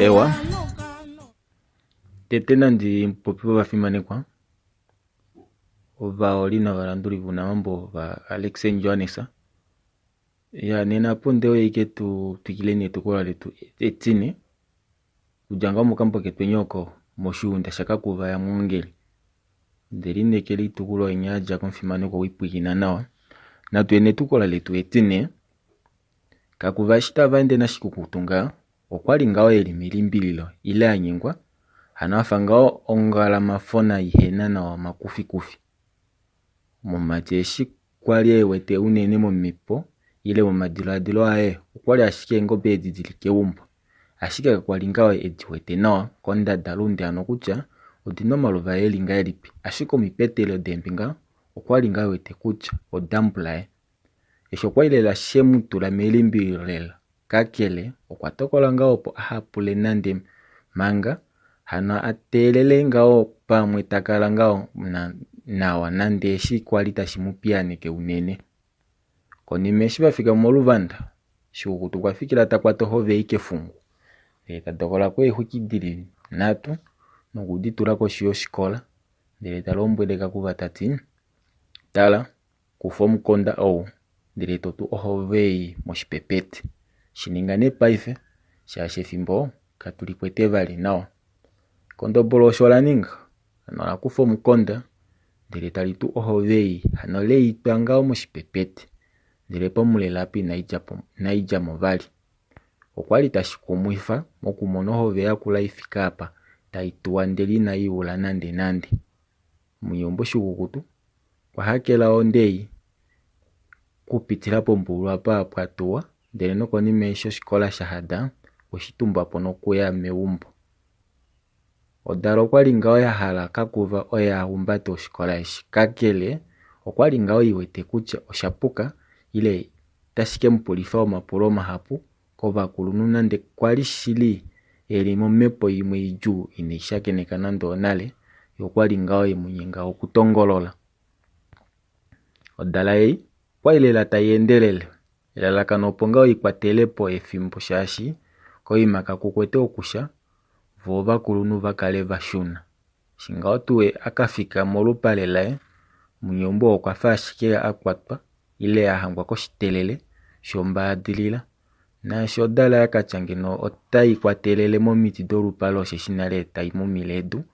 Ewa tetena ndi mpopiwa bafimanekwa ova olina valandulivu na mambo va Alexei Johanesa ya nena pondewe ike tukileni tukola letu etine kujanga mukambo ketwenyoko moshunda shaka kuva ya mwongeli ndeline keli tukulo enyaja konfimaneko wipwikina nawa na tuene tukola letu etine kakuva shita vaende na shikukutunga okwali ngao elimilimbililo ile anyengwa hanafa ngao ongala mafona ihena na wa makufi kufi mumajeshi kwali ewete unene momipo ile mumadiladilo ae okwali ashike ngobe edidilike umbo ashike kwali ngao ediwete nawa konda dalundi anokucha odino maluva elinga elipi ashiko mipetele dembinga okwali ngao ete kucha odambula esho kwa ile la shemu tula melimbilela kakele okwatokola ngao po ahapule nande manga hana atelele ngao pamwe takala ngao nawa nande shi kwalita shimupiane ke unene konime shibafika moluvanda shikukutu kwafikila takwato hove ike fungu kadokola kwe hukidili natu nokuditula ko shiyo shikola ndele talombweleka kuva tati tala kufomu konda au ndele totu ohovei moshipepete shiningane paife shashe fimbo katulikwete vali nawa kondobolo shola ninga anola kufomu konda ndele talitu ohovei hanole itwangao moshipepete ndele pomulelapi naija movali okwali tashikumuifa mokumono hovea kula ifikapa taituwa ndeli na iula nande muyombo shikukutu kwa hakela ondei kupitila pombulu apa apwatuwa ndele noko nimesho shikola shahada oshitumba pono kuya meumbo odalo kwali ngao ya hala kakuva oya humbate oshikola eshi kakele okwali ngao iwete kucha oshapuka ile tashike mpulifa omapulo mahapu kova kulunu nande kwali shili elimo mepo imwe iju ineishakeneka nando onale yokwali ngao imunyenga okutongolola odala ei kwa ile lata yendelele ilalakano pongao ikwatelepo efimbo shashi ko imaka kukwete okusha vova kulunu vakale vashuna shingao tuwe akafika molupalela munyombo okwafa ashike akwatwa ile ahangwa koshitelele shombadilila na shodala yakachangeno otai kwatelele momiti dolupalo sheshinale tai mumiledu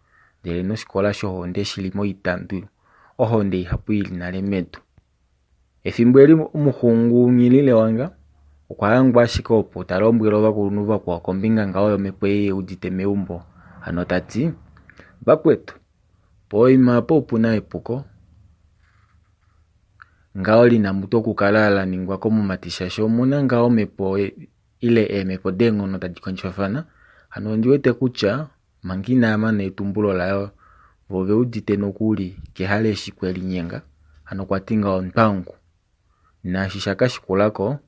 ndele no shikola shohonde shilimo itandu ohonde ihapu ili nale medu efimbo eli muhungu ngilile wanga okwahangwa ashike opo talombwelo vakulunu vakwa kombinga ngao yomepo udite meumbo ano tati vakwetu poima po puna epuko ngao lina muto kukalala ningwa komumatisha sho muna ngao mepo ile emepo dengo no tadikonchofana ano ndiwete kucha mangina amana etumbulo layo vove udite nokuli kehale shikweli nyenga ano kwatinga onpangu na shishaka shikulako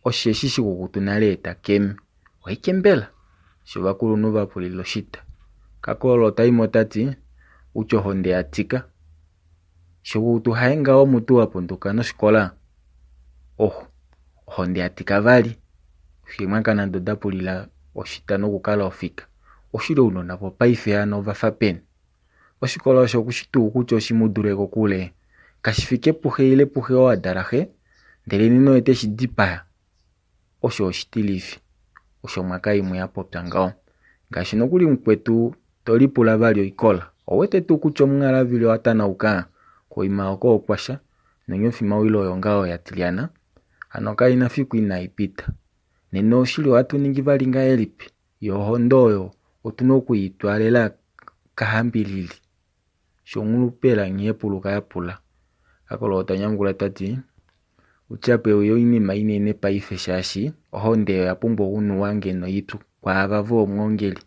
osheshi shikukutunale etakeme oikembela shivakulunu vapulilo shita kakolo taimo tati ucho honde atika shikukutu haenga omutu wapunduka no shikola honde atika vali shimwaka nando dapulila oshita no kukala ofika oshilo unona po paife ano vafa peni oshikola osho kushitu kucho shimudureko kule kashifike puhe ile puhe owadarahe ndele nino ete shidipaya osho oshitilifi osho mwaka imwe yapopya ngao ngashi nokuli mkwetu tolipula vali oikola owete tu kucho mngala vile watana uka koima oko okwasha nonyofima wilo yongao yatiliana anoka inafiku inaipita neno shili watu ningi vali nga elipi yohondoyo otuno kuyitwalela kahambilili shongulupela nyepuluka yapula akolo otanyamgula tati uchape uyo inima inene paife shashi ohonde yapumbo unu wange no yitu kwa avavo omwongeli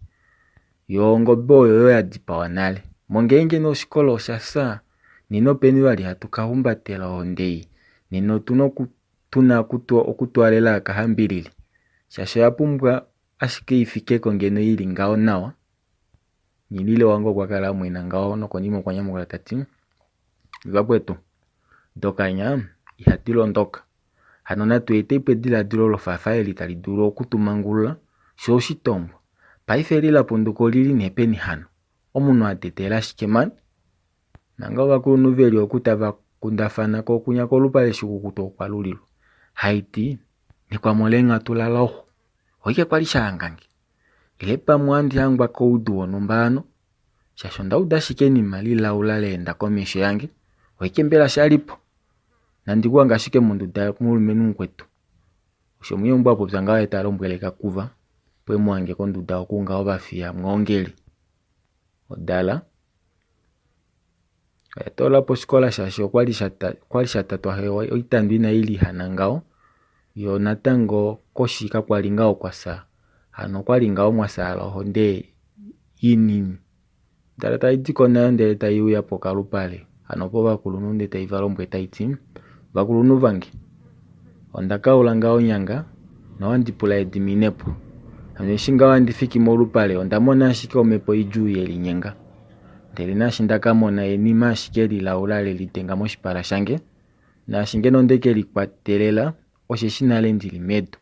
yongobe oyo yadipa wanale mongenge no shikolo shasa nino peni wali hatukahumbatela ondei nino tuna okutwalela kahambilili shasho yapumbwa ashike ifikeko ngeno ili ngao nawa nilile wango kwa kala mwena ngao noko nimo kwa nyamugula tati vakwetu dokanya ihatilondoka hano natuete ipediladilo lofafaeli talidulu okutumangulula sho oshitombo paife lilapunduko lili nepeni hano omunhu atetela ashike mani nanga ovakulunhu veli okutava kundafanako okunyaka olupale shikukutu okwalulilwa haiti nikwamolenga tulalaho oike kwali shahangange ile pamwe andihangwa koudu wonumba shasho ndauda ashike nima lilaula leenda komesho yange oike mbela shalipo nandikuwanga ashike munduda kumulumenhu mukwetu osho muyombo apopya ngawo etalombweleka kuva pwe mwange konduda okunga ovafiya mwongeli odala oyatola posikola shasho kwali shatatwa oitandu inaili hana ngawo yo natango koshika kwali ngawo kwasa hano kwali ngawo mwasala honde yinini dala taidiko nayo ndele taiuya pokalupale hano po vakulunhu nde taivalombwe taiti vakulunhu vange ondakaula ngawo nyanga nawandipula ediminepo hano eshinga wandifiki molupale ondamona ashike omepo ijuu yelinyenga ndele nashi ndakamona enima ashike lilaula lelitenga moshipala shange nashinge nondeke likwatelela osheshinale ndili medo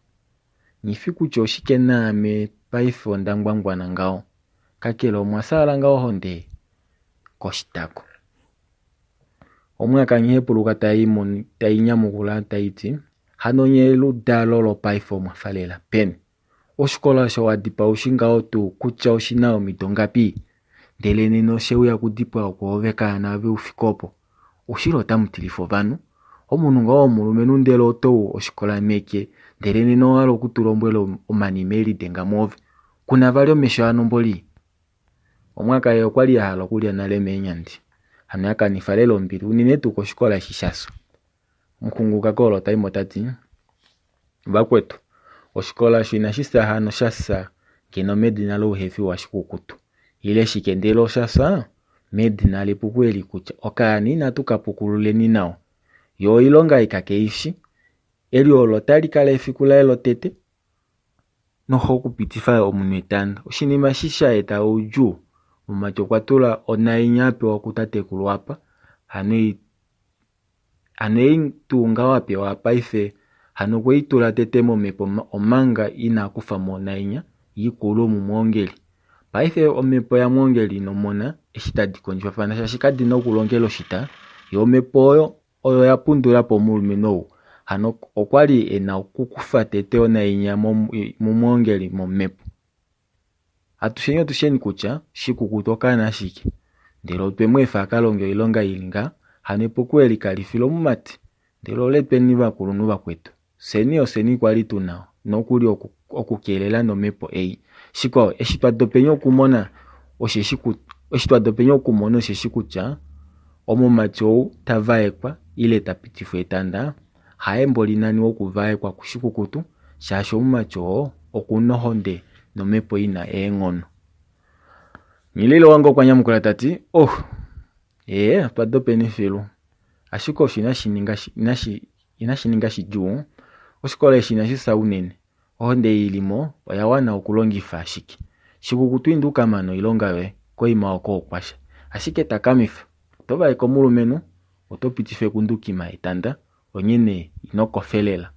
nifi kutya oshike naame paife ondangwangwana ngawo kakele omwasala ngawo honde koshitako omwaka nyehepuluka tayinyamukula taiti hano nyeludalo lopaife omwafalela peni oshikola sho wadipa ushingawo tu kutya oshina omito ngapi ndele neno osheuya kudipa okuoveka anave ufikopo ushilo tamutilifo vanu omunhu ngawo omulumenhu ndele otou oshikola meke ndele neno wala okutulombwela omanimeli denga move kuna vali omesho ano mboli omwaka ye okwali yahala okulya nale meenyandi hano yakanifalela ombili unine tu koshikola shishaso mkunguka kolo taimo tati vakwetu oshikola sho inashisa hano shasa ngeno medina louhefi washikukutu ile shikendelo oshasa medina lipukweli kutya okani natukapukululeni nawo yo ilonga ikakeishi eli olo talikala efikula elo tete noho okupitifa omunhu etanda oshinima shisha eta uju mumati okwatula onainya apewa okutatekulu apa hano eitunga wapewa paife hano kweitula tete momepo omanga inakufa monainya yikulu mumwongeli paife omepo ya mwongeli nomona eshitadikonjwafana shashikadina okulongela oshita yo omepo oyo yapundula po mulumenhu hano okwali ena okukufa tete onainya mumwongeli momepo atushenye tusheni kutya shikukutu okana shike ndele otwemwefa akalonge ilonga ilinga hano epukweli kalifilo mumati ndele oletweni vakulunhu vakwetu seni kwali tunao nokuli okukelela nomepo shikwawo eshitwadopenya okumona osheshi kutya omumati ou tavaekwa ile tapitifwa etanda haye mbolinani wokuvaekwa kushikukutu shaashi omumati oo okunohonde nomepo ina eeng'ono nyilile wange okwanyamukula tati twadopeni filu ashike osho inashininga shijuu oshikola eshi inashisa unene ohonde ilimo oyawana okulongifa ashike shikukutu induka mano ilonga yoye koima oko okwasha ashike takamifa otovaeka omulumenhu otopitife kundukima etanda onyene inokofelela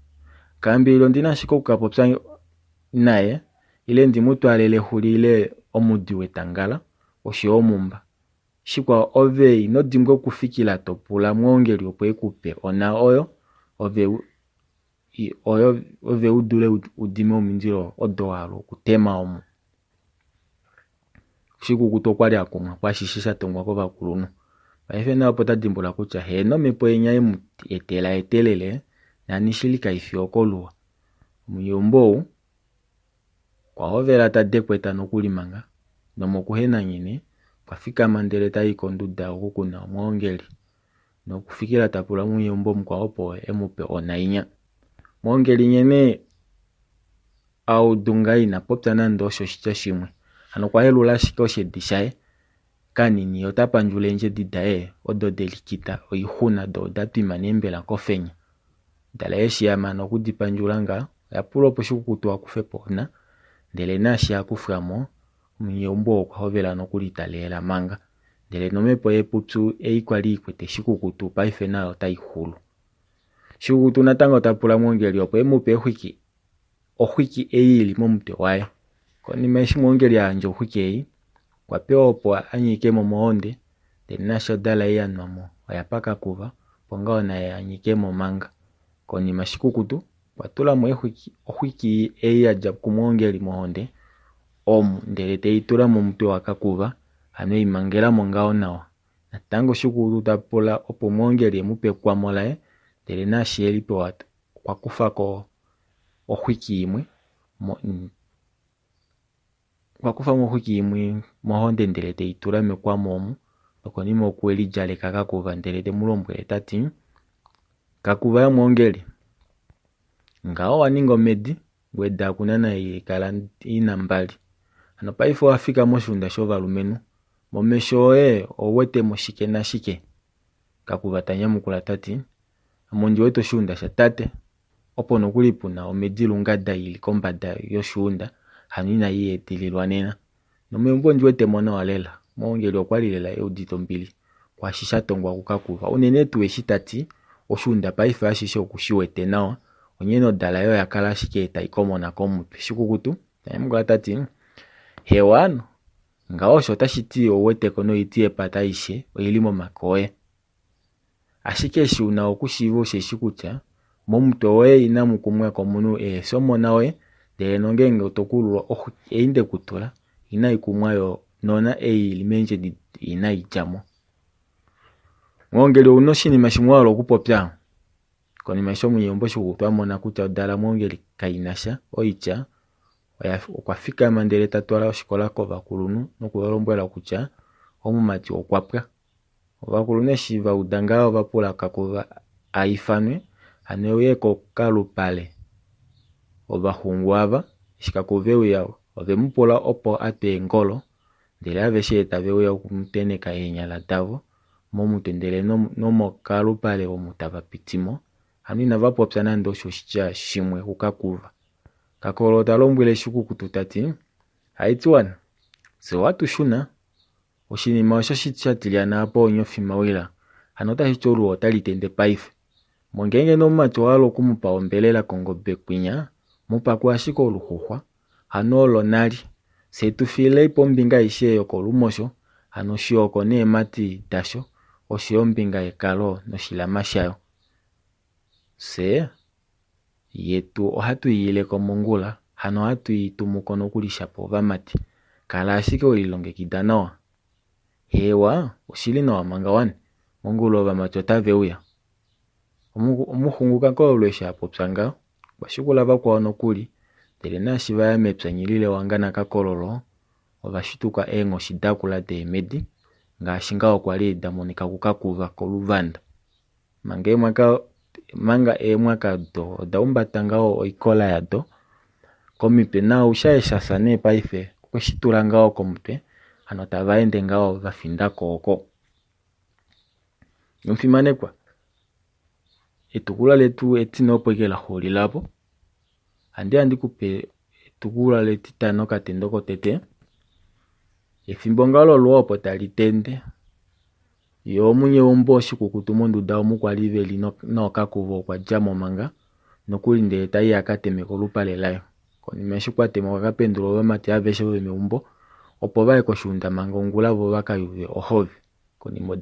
kaambili ondina ashike okukapopya naye ile ndimutwalele hulile omudi wetangala osho omumba shikwa ove inodimbwa okufikila topula mwongeli opo ekupe ona oyo ove udule udime omindilo odoalo okutema omu shikukutu okwali akumwa kwashishi shatongwa kovakulunhu paife nayo po tadimbula kutya heno mepo enya etelele nanishili kaifi okoluwa omuyombo kwahovela tadekweta nokulimanga nomokuhena nyene kwafikama ndele tayi konduda okukuna omwongeli nokufikila tapula muyombo mukwawo opo emupe onainya mwongeli nyene audunga inapopya nando osho shitya shimwe ano kwahelula ashike oshedi shaye kanini otapandjula endjedi daye odo delikita oihuna do datwima nembela kofenya dala yeshi yamana okudipandjula nga yapula opo shikukutu akufepo ona ndele nashi akufwamo omuyombo okwahovela nokulitalela manga ndele nomepo yepupyu eikwali ikwete shikukutu paife nayo taihulu Shikukutu natango tapula mwongeli opo emupe ohwiki eyili momutwe waye. Konima yeshi mwongeli aandja ohwiki eyi kwapewa opo anyikemo mohonde ndele nasho dala iyanwamo oya paka kuva ponga naye anyikemo manga. Konima shikukutu kwatulamo ohwiki eyi yadja kumwongeli mohonde ndele teyi tula momutwe wakakuva ano imangelamo ngao nawa. Natango shikukutu tapula opo mwongeli emupe ekwamo laye ndele nashi elipe kwakufako ohwiki yimwe mohonde ndele teyi tula mekwamo omu nokonima okweli lyaleka kakuva ndele temulombwele tati kakuva ya mwongeli ngao waninga omedi ngweye dakuna nayi kala ina mbali. Ano paife owafika moshunda shovalumentu momesho oye owetemo shike nashike. Kakuva tanyamukula tati amo ndiwete oshunda sha tate opo nokuli puna omedi lungada yili kombanda yoshunda ano inayi yetililwa nena. Nomegumbo ndiwetemo nawa lela mwongeli okwali lela eudite ombili kwashi shatongwa kukakuva unene tuu eshi tati oshunda paife ashishe okushiwete nawa onyene odala yo yakala ashike tayi komona komutwe. Shikukutu tanyamukula tati hewa ano ngao sho tashiti oweteko noiti epata aishe oyili momake oye. Ashike shi wuna okushiiva osheshi kutya momutwe woye inamu kumwako munu eesomona we ndele nongenge otokululwa eyi ndekutula inayi kumwa yo nona eyili mendjeni inayi lyamo. Mwongeli owuna oshinima shimwe wahala okupopya? Konima sho omuyombo shikukutu amona kutya odala mwongeli kayinasha oyitya okwafikama ndele tatwala oshikola kovakuluntu nokuyalombwela kutya omumati okwapwa. Ovakuluntu eshi vauda ngaa ovapula kakuva aifanwe ano euye kokalupale ovahungu ava eshi kakuva euya ovemupula opo atwe engolo ndele aveshe eta veuya okumuteneka eenyala davo momutwe ndele nomokalupale omu tava pitimo ano inava popya nande osho oshitya shimwe kukakuva. Kakolo talombwele shikukutu tati haitiwana se watushuna oshinima osho shatilyana apa onyofi mawila ano tashiti oluwa otalitende paife. Mongenge nomumati owahala okumupa ombelela kongombe kwinya mupako ashike oluhuhwa ano olo nali se tufile pombinga aishe yokolumosho ano shiyoko neemati dasho osho ombinga yekalo noshilama shayo. Se yetu ohatu yileko mongula ano hatu yitumuko nokuli shapo ovamati kala ashike welilongekida nawa. Hewa oshili nawa manga wane mongula ovamati otaveuya. Omuhungu kakolo eshi apopya ngao kwashikula vakwao nokuli ndele nashi vaya mepya nyilile wanga nakakololo ovashituka eengoshi dakula deemedi ngaashi ngao kwali damonika kukakuva koluvanda. Manga eemwaka do odaumbata ngao oikola yado komitwe nao ushaye shasa nee paife okweshitula ngao komutwe ano tavaende ngao vafinda kooko. Nofimanekwa etukula letu etine opo ike lahulilapo andi kupe etukula letitano katendo kotete ethimbo ngalo luwa opo talitende yo omunyegumbo oshikukutu mondunda omu kwali veli nookakuva okwalyamo manga nokuli ndele tayi yakateme kolupale layo. Konima eshi kwatema kwakapendula ovamati aveshe vomegumbo opo vaye koshunda manga ongula vo vakayuve ohove. Konima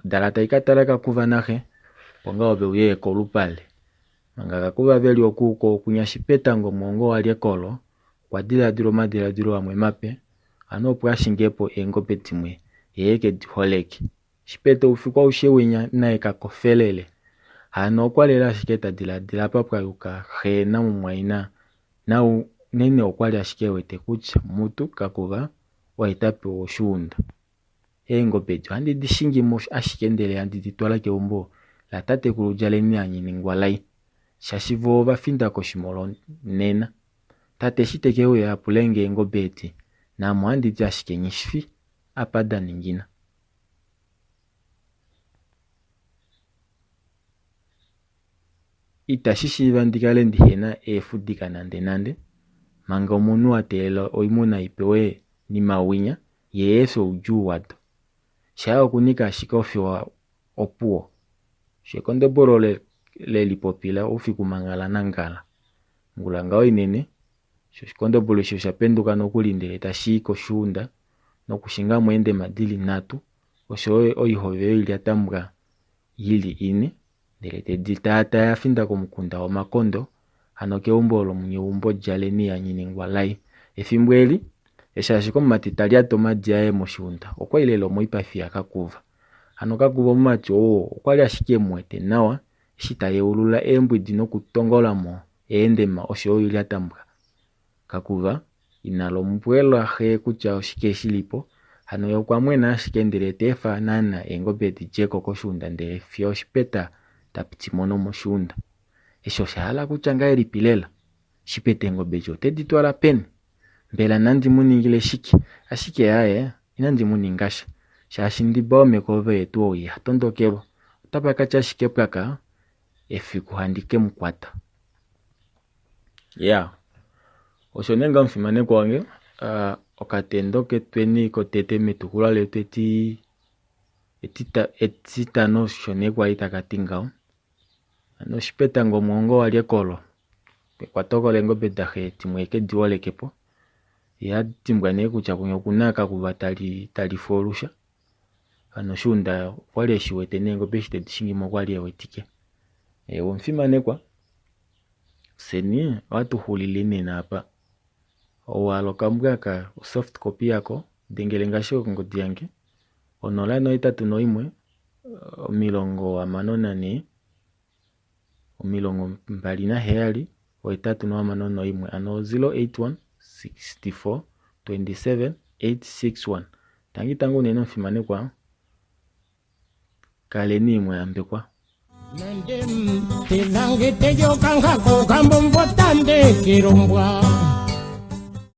odala tayi katala kakuva nahe ponga oveuye kolupale manga kakuva veli okuko okunya shipetango mwongo wali ekolo kwadiladila omadiladilo amwe mape ano opo ashingepo eengobe dimwe yeye kediholeke. Shipete ufikwa ushewinya naye kakofelele ano okwali ashike tadiladila papwayuka heena mumwaina na nene okwali ashike wete kutya mutu kakuva waetape oshunda. Eengobe dio handi dishingimo ashike ndele handi ditwala kegumbo la tatekulu lyaleni anyiningwalai shashivo vafinda koshimolo nena tate shiteke uya apulenge eengobe eti namo handi di ashike nyishfi apada ningina. Itashishiva ndikale ndihena efudika nande manga omunu ateela oimuna ipewe ni mawinya yeeso ujuu wado shaya okunika ashike ofiwa opuo shekondobolole leli popila ufikumangala na ngala ngula ngao inene shoshikondo sho shapenduka nokulindele tashiko shunda nokushinga mwende madili natu osho oihove ilya tambwa yili ine ndele tedi tata yafinda komukunda wamakondo ano keumbo lyomunyewumbo jaleni yanyiningwa lai ethimbo eli eshashiko matita lya tomadi yaye moshunda okwailelo moipafia kakuva ano kakuva mumati okwali ashike mwete nawa shita yeulula embwidi nokutongola mo eendema osho ilya tambwa kakuva inalo mpwelo ahe kutya oshike shilipo ano yokwamwena ashike ndele tefa nana engobe dijeko koshunda ndele fyo shipeta tapiti mono moshunda esho shahala kutya ngaye lipilela shipete engobe jo teditwala peni mbela nandi muningile shiki ashike yaye inandi muningasha shashi ndiba omekove yetu oyi hatondokelo utapaka cha shike pwaka efi kuhandike mkwata osho nenga mfimane kwange okatendo ketweni kotete metukula letu etitano shone kwa itakatingao ano shipeta ngomongo wali ekolo kwatokole ngobe dahe timweke diwolekepo ya timbwa ne kutya kunyo kunaka kuva tali folusha ano shunda kwali eshiwete nengobe shitedishingimo kwali ewetike womfimane kwa seni watu hulilini napa owalo kambwaka soft copy yako dengele ngasho ngodi yange onola no 3 omilongo amanona ne omilongo mbali na heyali o 3 ano 081 64 27 861 tangitangu neno mfimane kwa kaleni imwe ambekwa Nandem tilange tejo kanga ko kambo mbotande kirumbwa